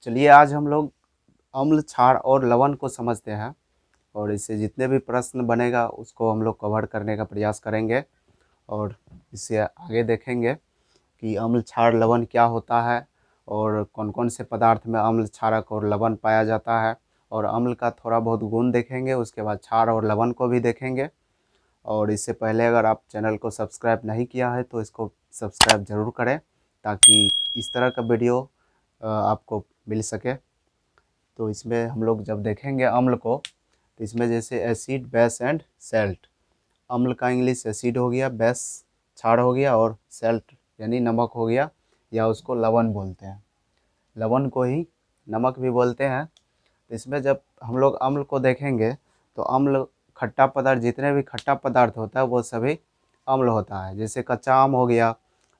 चलिए आज हम लोग अम्ल, क्षार और लवण को समझते हैं और इससे जितने भी प्रश्न बनेगा उसको हम लोग कवर करने का प्रयास करेंगे और इससे आगे देखेंगे कि अम्ल, क्षार, लवण क्या होता है और कौन कौन से पदार्थ में अम्ल, क्षारक और लवण पाया जाता है। और अम्ल का थोड़ा बहुत गुण देखेंगे, उसके बाद क्षार और लवण को भी देखेंगे। और इससे पहले अगर आप चैनल को सब्सक्राइब नहीं किया है तो इसको सब्सक्राइब ज़रूर करें ताकि इस तरह का वीडियो आपको मिल सके। तो इसमें हम लोग जब देखेंगे अम्ल को, तो इसमें जैसे एसिड, बेस एंड सेल्ट। अम्ल का इंग्लिश एसिड हो गया, बेस क्षार हो गया और सेल्ट यानी नमक हो गया, या उसको लवण बोलते हैं। लवण को ही नमक भी बोलते हैं। तो इसमें जब हम लोग अम्ल को देखेंगे तो अम्ल खट्टा पदार्थ, जितने भी खट्टा पदार्थ होता है वो सभी अम्ल होता है। जैसे कच्चा आम हो गया,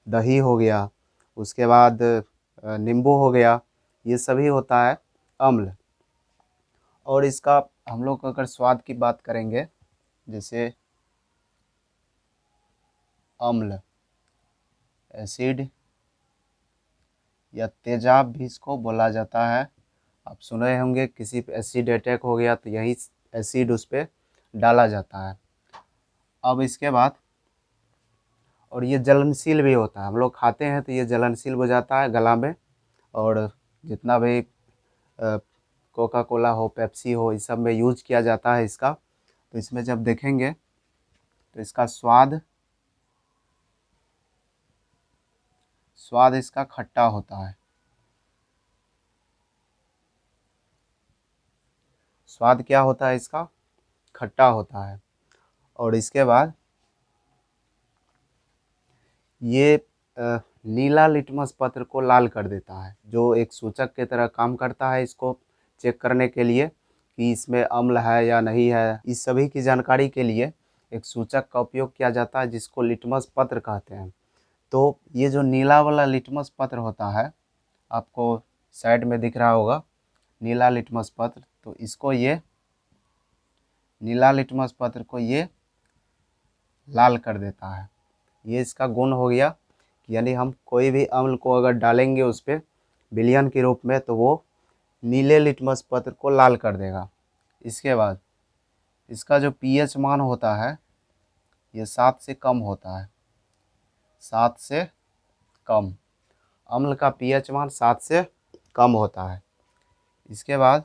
दही हो गया, उसके बाद नींबू हो गया, ये सभी होता है अम्ल। और इसका हम लोग अगर स्वाद की बात करेंगे, जैसे अम्ल, एसिड या तेजाब भी इसको बोला जाता है। आप सुने होंगे किसी पे एसिड अटैक हो गया तो यही एसिड उस पर डाला जाता है। अब इसके बाद, और ये जलनशील भी होता है, हम लोग खाते हैं तो ये जलनशील हो जाता है गला में। और जितना भी कोका कोला हो, पेप्सी हो, इस सब में यूज किया जाता है इसका। तो इसमें जब देखेंगे तो इसका स्वाद इसका खट्टा होता है। स्वाद क्या होता है इसका? खट्टा होता है। और इसके बाद ये नीला लिटमस पत्र को लाल कर देता है, जो एक सूचक की तरह काम करता है इसको चेक करने के लिए कि इसमें अम्ल है या नहीं है। इस सभी की जानकारी के लिए एक सूचक का उपयोग किया जाता है जिसको लिटमस पत्र कहते हैं। तो ये जो नीला वाला लिटमस पत्र होता है, आपको साइड में दिख रहा होगा नीला लिटमस पत्र, तो इसको ये नीला लिटमस पत्र को ये लाल कर देता है। ये इसका गुण हो गया कि यानी हम कोई भी अम्ल को अगर डालेंगे उस पर विलयन के रूप में तो वो नीले लिटमस पत्र को लाल कर देगा। इसके बाद इसका जो पीएच मान होता है ये 7 से कम होता है। 7 से कम, अम्ल का पीएच मान 7 से कम होता है। इसके बाद,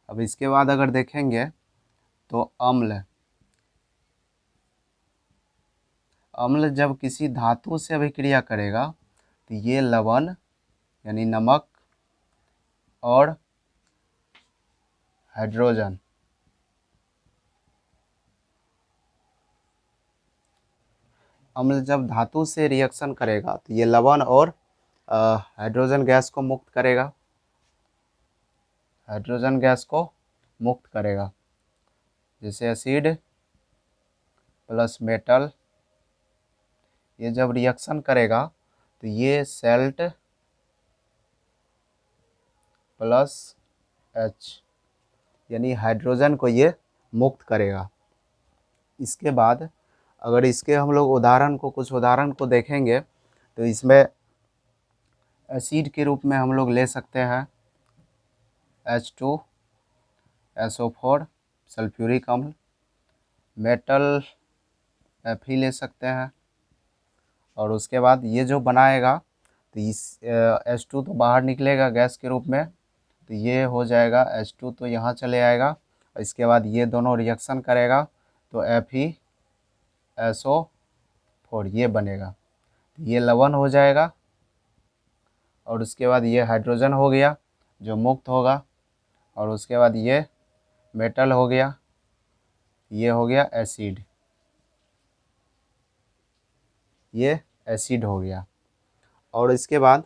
अब इसके बाद अगर देखेंगे तो अम्ल जब किसी धातु से अभिक्रिया करेगा तो ये लवण यानी नमक और हाइड्रोजन, अम्ल जब धातु से रिएक्शन करेगा तो ये लवण और हाइड्रोजन गैस को मुक्त करेगा। हाइड्रोजन गैस को मुक्त करेगा। जैसे एसिड प्लस मेटल, ये जब रिएक्शन करेगा तो ये सेल्ट प्लस एच यानी हाइड्रोजन को ये मुक्त करेगा। इसके बाद अगर इसके हम लोग कुछ उदाहरण को देखेंगे तो इसमें एसिड के रूप में हम लोग ले सकते हैं H2SO4 सल्फ्यूरिक अम्ल, मेटल Fe ले सकते हैं। और उसके बाद ये जो बनाएगा तो इस H2 तो बाहर निकलेगा गैस के रूप में, तो ये हो जाएगा H2 तो यहाँ चले आएगा। और इसके बाद ये दोनों रिएक्शन करेगा तो FeSO4 ये बनेगा, ये लवण हो जाएगा। और उसके बाद ये हाइड्रोजन हो गया जो मुक्त होगा। और उसके बाद ये मेटल हो गया, ये हो गया एसिड, ये एसिड हो गया। और इसके बाद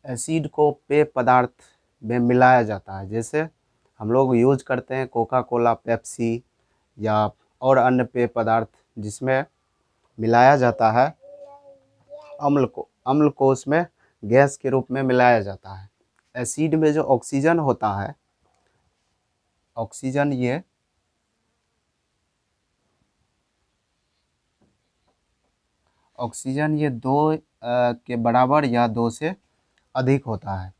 एसिड को पेय पदार्थ में मिलाया जाता है। जैसे हम लोग यूज करते हैं कोका कोला, पेप्सी या और अन्य पेय पदार्थ जिसमें मिलाया जाता है अम्ल को उसमें गैस के रूप में मिलाया जाता है। एसिड में जो ऑक्सीजन होता है, ऑक्सीजन ये 2 के बराबर या 2 से अधिक होता है।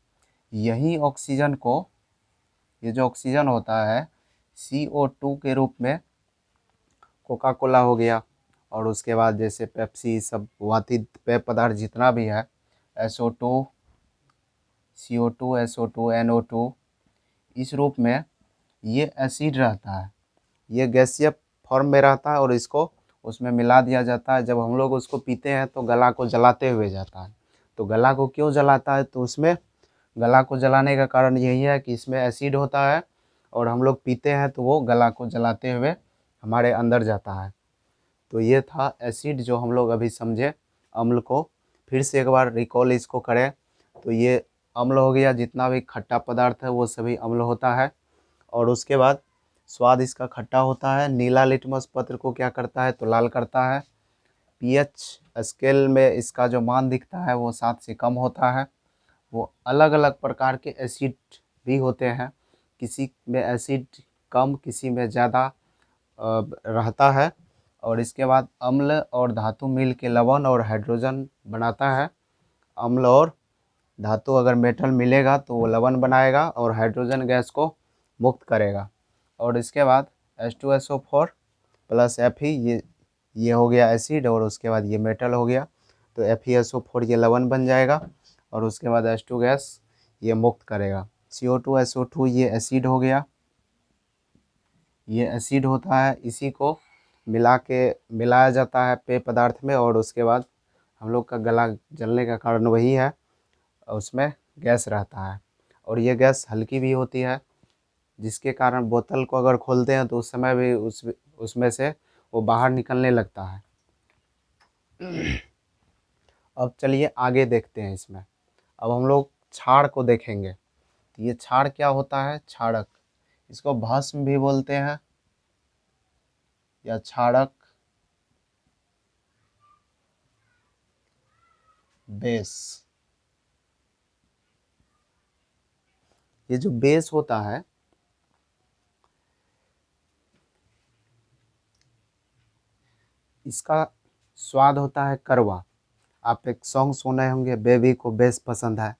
यही ऑक्सीजन को, ये जो ऑक्सीजन होता है CO2 के रूप में कोका कोला हो गया, और उसके बाद जैसे पेप्सी, सब वातित पेय पदार्थ जितना भी है, SO2, CO2, SO2, NO2, इस रूप में ये एसिड रहता है। ये गैसीय फॉर्म में रहता है और इसको उसमें मिला दिया जाता है। जब हम लोग उसको पीते हैं तो गला को जलाते हुए जाता है। तो गला को क्यों जलाता है? तो उसमें गला को जलाने का कारण यही है कि इसमें एसिड होता है और हम लोग पीते हैं तो वो गला को जलाते हुए हमारे अंदर जाता है। तो ये था एसिड जो हम लोग अभी समझे। अम्ल को फिर से एक बार रिकॉल इसको करें तो ये अम्ल हो गया। जितना भी खट्टा पदार्थ है वो सभी अम्ल होता है। और उसके बाद स्वाद इसका खट्टा होता है। नीला लिटमस पत्र को क्या करता है? तो लाल करता है। पीएच स्केल में इसका जो मान दिखता है वो 7 से कम होता है। वो अलग अलग प्रकार के एसिड भी होते हैं, किसी में एसिड कम, किसी में ज़्यादा रहता है। और इसके बाद अम्ल और धातु मिल के लवण और हाइड्रोजन बनाता है। अम्ल और धातु अगर मेटल मिलेगा तो वो लवण बनाएगा और हाइड्रोजन गैस को मुक्त करेगा। और इसके बाद H2SO4 प्लस Fe, ये हो गया एसिड, और उसके बाद ये मेटल हो गया। तो FeSO4 ये लवण बन जाएगा और उसके बाद H2 गैस ये मुक्त करेगा। CO2SO2 ये एसिड हो गया, ये एसिड होता है। इसी को मिलाया जाता है पेय पदार्थ में, और उसके बाद हम लोग का गला जलने का कारण वही है, उसमें गैस रहता है। और ये गैस हल्की भी होती है, जिसके कारण बोतल को अगर खोलते हैं तो उस समय भी उसमें से वो बाहर निकलने लगता है। अब चलिए आगे देखते हैं इसमें। अब हम लोग क्षार को देखेंगे। तो ये क्षार क्या होता है? क्षारक, इसको भस्म भी बोलते हैं या क्षारक, बेस। ये जो बेस होता है, इसका स्वाद होता है कड़वा। आप एक सॉन्ग सुने होंगे, बेबी को बेस पसंद है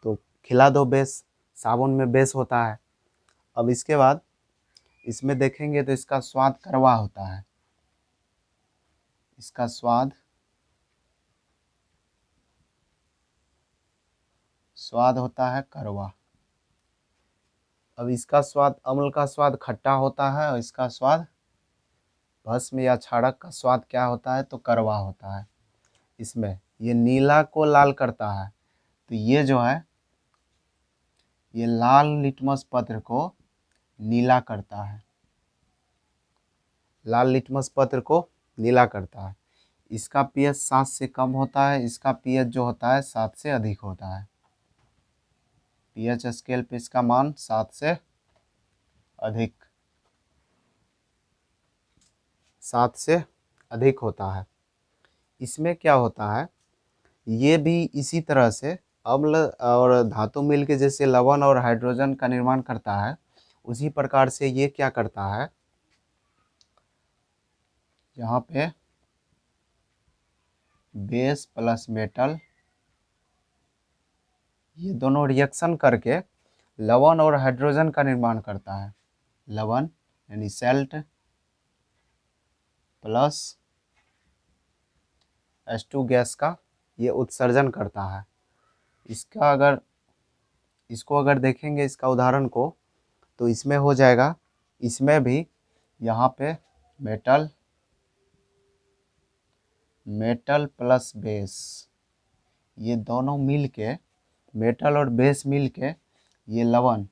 तो खिला दो बेस। साबुन में बेस होता है। अब इसके बाद इसमें देखेंगे तो इसका स्वाद कड़वा होता है। इसका स्वाद होता है कड़वा। अब इसका स्वाद, अम्ल का स्वाद खट्टा होता है और इसका स्वाद, भस्म या क्षारक का स्वाद क्या होता है? तो कड़वा होता है। इसमें ये नीला को लाल करता है। तो ये जो है, ये लाल लिटमस पत्र को नीला करता है। लाल लिटमस पत्र को नीला करता है। इसका पीएच 7 से कम होता है, इसका पीएच जो होता है 7 से अधिक होता है। पीएच स्केल पे इसका मान 7 से अधिक, 7 से अधिक होता है। इसमें क्या होता है, ये भी इसी तरह से अम्ल और धातु मिल के जैसे लवण और हाइड्रोजन का निर्माण करता है, उसी प्रकार से ये क्या करता है, यहाँ पे बेस प्लस मेटल, ये दोनों रिएक्शन करके लवण और हाइड्रोजन का निर्माण करता है। लवण यानी सेल्ट प्लस H2 गैस का ये उत्सर्जन करता है। इसको अगर देखेंगे, इसका उदाहरण को, तो इसमें हो जाएगा, इसमें भी यहाँ पे मेटल प्लस बेस, ये दोनों मिल के, मेटल और बेस मिल के ये लवण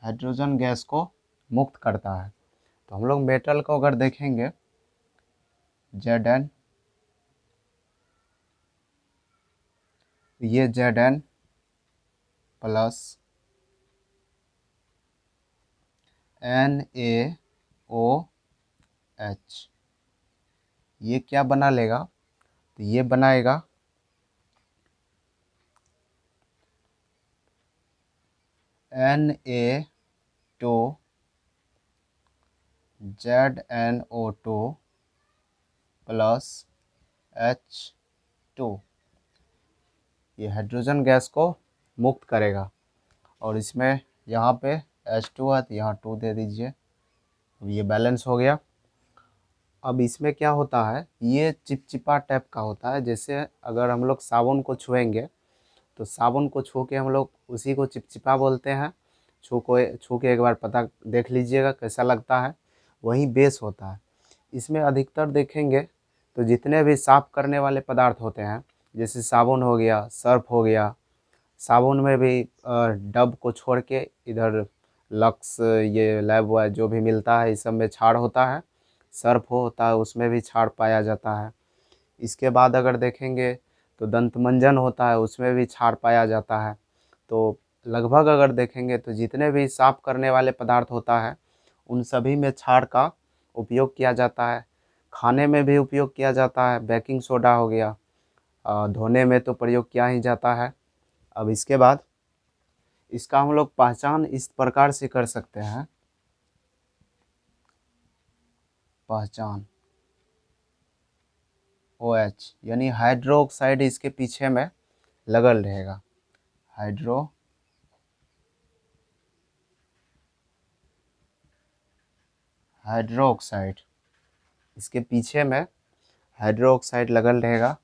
हाइड्रोजन गैस को मुक्त करता है। तो हम लोग मेटल को अगर देखेंगे, Zn, ये Zn प्लस NaOH, ये क्या बना लेगा? तो ये बनाएगा Na2 ZnO2 प्लस H2। ये हाइड्रोजन गैस को मुक्त करेगा। और इसमें यहाँ पे H2 है तो यहाँ 2 दे दीजिए। अब ये बैलेंस हो गया। अब इसमें क्या होता है, ये चिपचिपा टाइप का होता है। जैसे अगर हम लोग साबुन को छुएंगे तो साबुन को छू के हम लोग उसी को चिपचिपा बोलते हैं। छू के एक बार पता देख लीजिएगा कैसा लगता है। वही बेस होता है। इसमें अधिकतर देखेंगे तो जितने भी साफ़ करने वाले पदार्थ होते हैं, जैसे साबुन हो गया, सर्फ हो गया, साबुन में भी डब को छोड़ के इधर लक्स, ये लाइफ बॉय जो भी मिलता है इस सब में क्षार होता है। सर्फ होता है उसमें भी क्षार पाया जाता है। इसके बाद अगर देखेंगे तो दंतमंजन होता है उसमें भी क्षार पाया जाता है। तो लगभग अगर देखेंगे तो जितने भी साफ़ करने वाले पदार्थ होता है उन सभी में क्षार का उपयोग किया जाता है। खाने में भी उपयोग किया जाता है। बेकिंग सोडा हो गया, धोने में तो प्रयोग किया ही जाता है। अब इसके बाद इसका हम लोग पहचान इस प्रकार से कर सकते हैं। पहचान OH यानी हाइड्रोक्साइड इसके पीछे में लगल रहेगा। हाइड्रोक्साइड इसके पीछे में हाइड्रोक्साइड लगल रहेगा।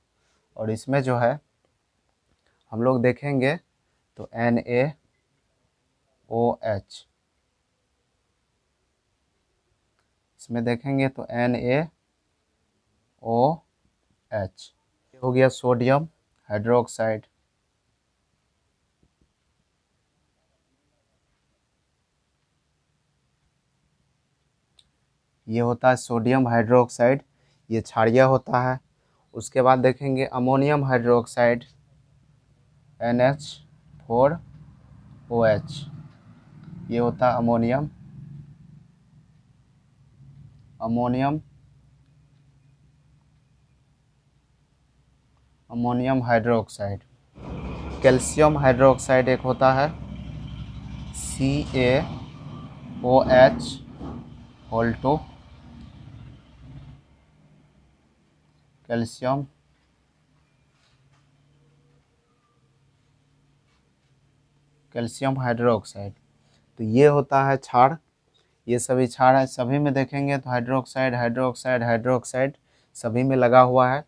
और इसमें जो है हम लोग देखेंगे तो NaOH, इसमें देखेंगे तो NaOH। ये हो गया सोडियम हाइड्रोक्साइड। ये होता है सोडियम हाइड्रोक्साइड, ये क्षारीय होता है। उसके बाद देखेंगे अमोनियम हाइड्रोक्साइड NH4OH, ये होता है अमोनियम हाइड्रोक्साइड। कैल्शियम हाइड्रोक्साइड एक होता है CaOH2, कैल्शियम हाइड्रोक्साइड। तो ये होता है क्षार। ये सभी क्षार है। सभी में देखेंगे तो हाइड्रोक्साइड हाइड्रोक्साइड हाइड्रोक्साइड सभी में लगा हुआ है।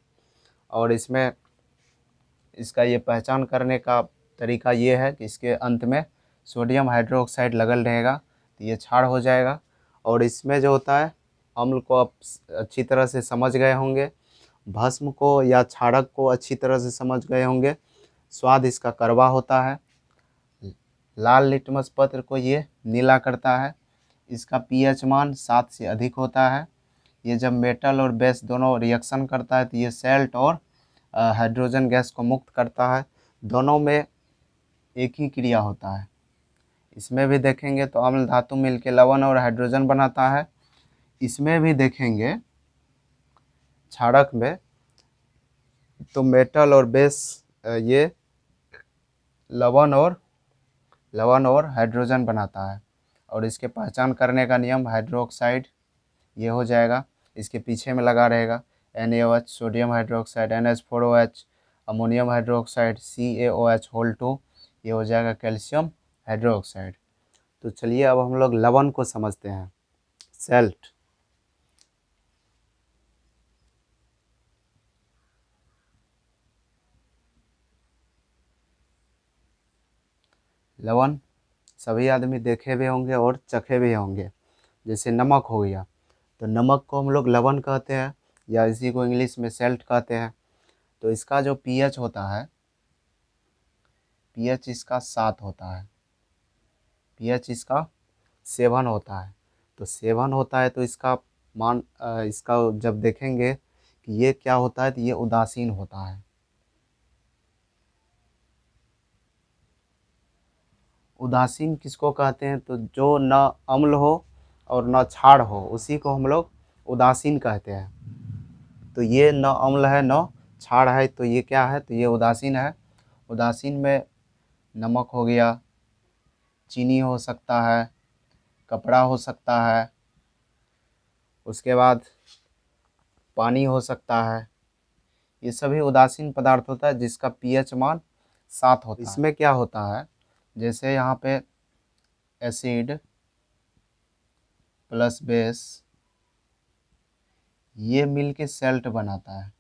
और इसमें इसका ये पहचान करने का तरीका ये है कि इसके अंत में सोडियम हाइड्रोक्साइड लगल रहेगा तो ये क्षार हो जाएगा। और इसमें जो होता है अम्ल को आप अच्छी तरह से समझ गए होंगे, भस्म को या क्षारक को अच्छी तरह से समझ गए होंगे। स्वाद इसका कड़वा होता है। लाल लिटमस पत्र को ये नीला करता है। इसका pH मान 7 से अधिक होता है। ये जब मेटल और बेस दोनों रिएक्शन करता है तो ये सैल्ट और हाइड्रोजन गैस को मुक्त करता है। दोनों में एक ही क्रिया होता है। इसमें भी देखेंगे तो अम्ल धातु मिलकर लवण और हाइड्रोजन बनाता है। इसमें भी देखेंगे क्षारक में तो मेटल और बेस ये लवण और हाइड्रोजन बनाता है। और इसके पहचान करने का नियम हाइड्रोक्साइड ये हो जाएगा, इसके पीछे में लगा रहेगा। NaOH sodium hydroxide, NH4OH ammonium hydroxide, CaOH2 ये हो जाएगा कैल्शियम हाइड्रोक्साइड। तो चलिए अब हम लोग लवण को समझते हैं। सैल्ट, लवण सभी आदमी देखे भी होंगे और चखे भी होंगे। जैसे नमक हो गया तो नमक को हम लोग लवण कहते हैं या इसी को इंग्लिश में सैल्ट कहते हैं। तो इसका जो pH होता है, pH इसका 7 होता है। pH इसका 7 होता है। तो 7 होता है तो इसका मान इसका जब देखेंगे कि ये क्या होता है तो ये उदासीन होता है। उदासीन किसको कहते हैं तो जो न अम्ल हो और न क्षार हो उसी को हम लोग उदासीन कहते हैं। तो ये न अम्ल है न क्षार है तो ये क्या है तो ये उदासीन है। उदासीन में नमक हो गया, चीनी हो सकता है, कपड़ा हो सकता है, उसके बाद पानी हो सकता है। ये सभी उदासीन पदार्थ होता है जिसका pH मान 7 होता है। इसमें क्या होता है, जैसे यहाँ पे एसिड प्लस बेस ये मिल के सॉल्ट बनाता है,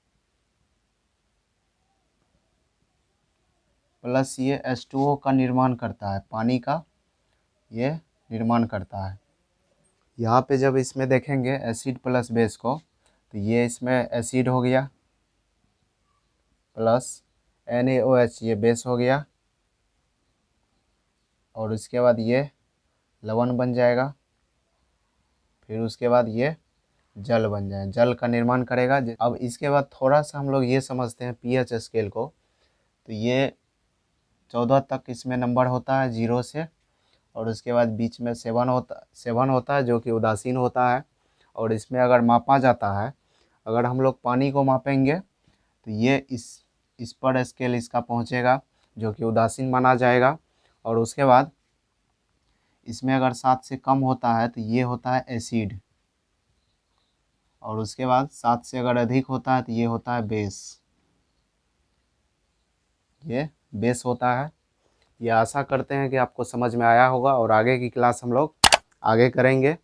प्लस ये H2O का निर्माण करता है, पानी का ये निर्माण करता है। यहाँ पे जब इसमें देखेंगे एसिड प्लस बेस को, तो ये इसमें एसिड हो गया प्लस NaOH ये बेस हो गया, और उसके बाद ये लवण बन जाएगा, फिर उसके बाद ये जल बन जाए, जल का निर्माण करेगा। अब इसके बाद थोड़ा सा हम लोग ये समझते हैं pH स्केल को, तो ये 14 तक इसमें नंबर होता है 0 से, और उसके बाद बीच में 7 होता है जो कि उदासीन होता है। और इसमें अगर मापा जाता है, अगर हम लोग पानी को मापेंगे तो ये इस पर स्केल इसका पहुंचेगा जो कि उदासीन माना जाएगा। और उसके बाद इसमें अगर 7 से कम होता है तो ये होता है एसिड, और उसके बाद 7 से अगर अधिक होता है तो ये होता है बेस, ये बेस होता है। ये आशा करते हैं कि आपको समझ में आया होगा, और आगे की क्लास हम लोग आगे करेंगे।